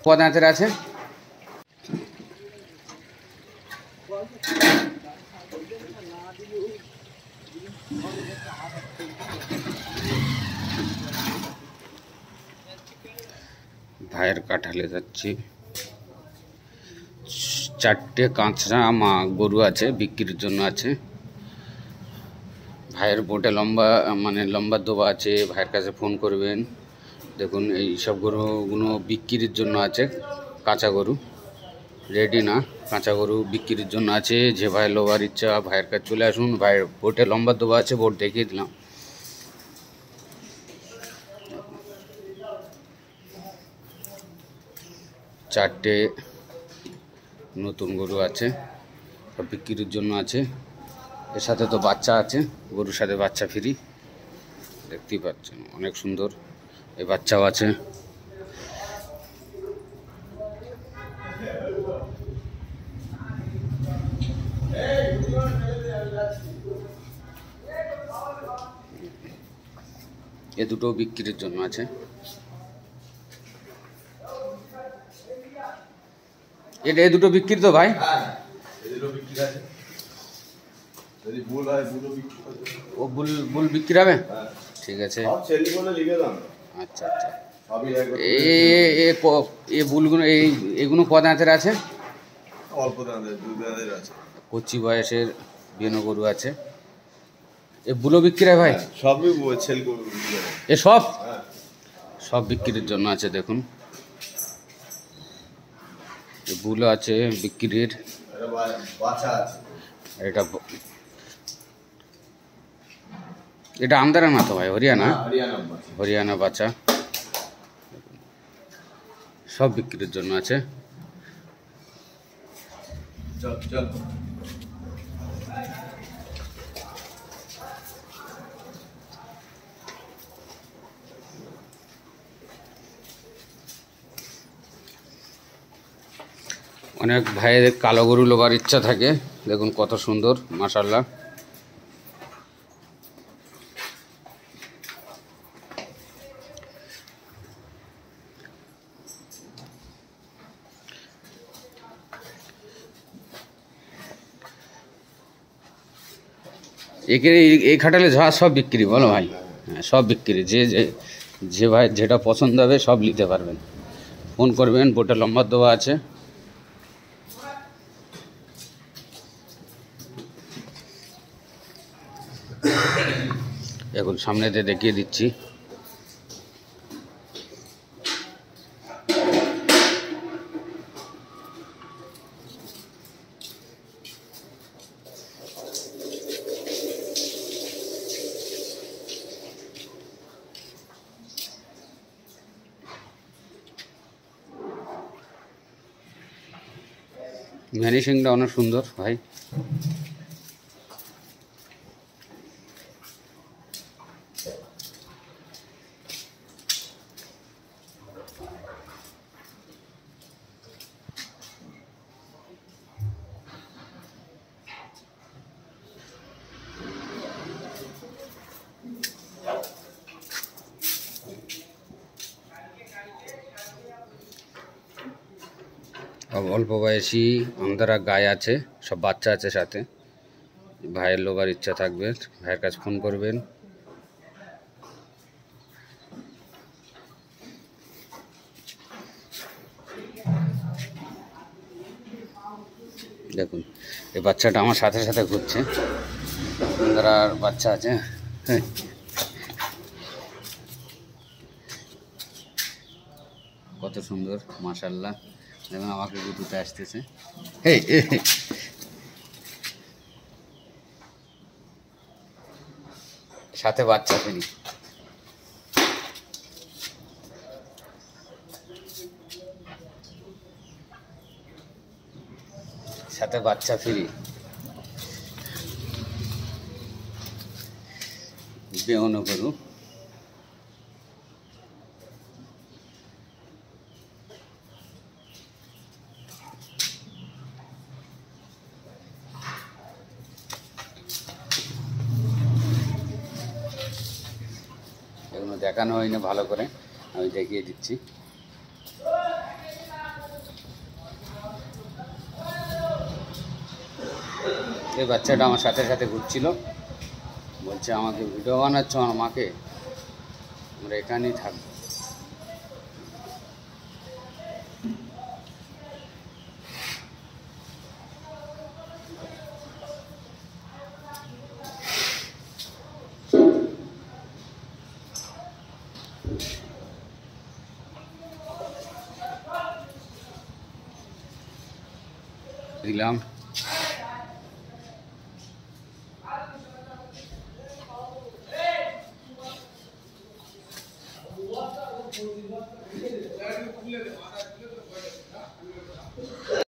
কদাঁতের আছে? ভাইয়ের কাঁঠালে যাচ্ছি। 4টে কাঁচা গরু আছে, বিক্রির জন্য আছে। ভাইয়ের বোটে লম্বা লম্বা দোবা আছে, ভাইয়ের কাছে ফোন করবেন। দেখুন এই সব গরুগুলো বিক্রির জন্য আছে, কাঁচা গরু, রেডি না, কাঁচা গরু বিক্রির জন্য আছে। যে ভাই লোবার ইচ্ছা ভাইয়ের কাছে চলে আসুন। ভাইয়ের বোটে লম্বা দোবা আছে, বোট দেখিয়ে দিলাম। চারটে নতুন গরু আছে, সব বিক্রির জন্য আছে। এর সাথে তো বাচ্চা আছে, গরুর সাথে বাচ্চা ফ্রি, দেখতেই পাচ্ছেন অনেক সুন্দর। এই বাচ্চাও আছে। এ দুটো বিক্রির জন্য আছে। এটা এ দুটো বিক্রি তো ভাই? ও বুল বিক্রি হবে? ঠিক আছে। আচ্ছা আচ্ছা। এ বুলগুলো এগুলো কদাঁতের আছে? অল্প দাঁতের, 2 দাঁতের আছে। কচি বয়সের বেনো গরু আছে। এ বুলো বিক্রি হয় ভাই? সবই ছেল গরু। এ সব বিক্রির জন্য আছে। দেখুন এ বুলো আছে বিক্রির। এটা আমদারা না তো ভাই? হরিয়ানা বাচ্চা। সব বিক্রির জন্য আছে। অনেক ভাইয়ের কালো গরু লোবার ইচ্ছা থাকে। দেখুন কত সুন্দর, মাশাআল্লাহ। এই খাটালে সব বিক্রি বলো ভাই? হ্যাঁ সব বিক্রি। যে ভাই যেটা পছন্দ হবে সব নিতে পারবেন, ফোন করবেন। বোটে লম্বা দেওয়া আছে। এখন সামনেতে দেখিয়ে দিচ্ছি। ভ্যানিশিংটা অনেক সুন্দর ভাই। অল্প বয়সী আমদারা গায়ে আছে, সব বাচ্চা আছে সাথে। ভাইয়ের লোবার ইচ্ছা থাকবে, ভাইয়ের কাছে ফোন করবেন। দেখুন এই বাচ্চাটা আমার সাথে সাথে ঘুরছে। আমদারা বাচ্চা আছে। হ্যাঁ কত সুন্দর, মাশাআল্লাহ। দেখুন আমাকে গুতুতে আসতেছে। সাথে বাচ্চা ফেরি। সাথে বাচ্চা ফ্রি। বেউন গরু। এগুলো দেখানো হয়নি ভালো করে, আমি দেখিয়ে দিচ্ছি। এই বাচ্চাটা আমার সাথে সাথে ঘুরছিল, বলছে আমাকে ভিডিও বানাচ্ছ আমার মাকে, আমরা এখানেই থাকবো। দিলাম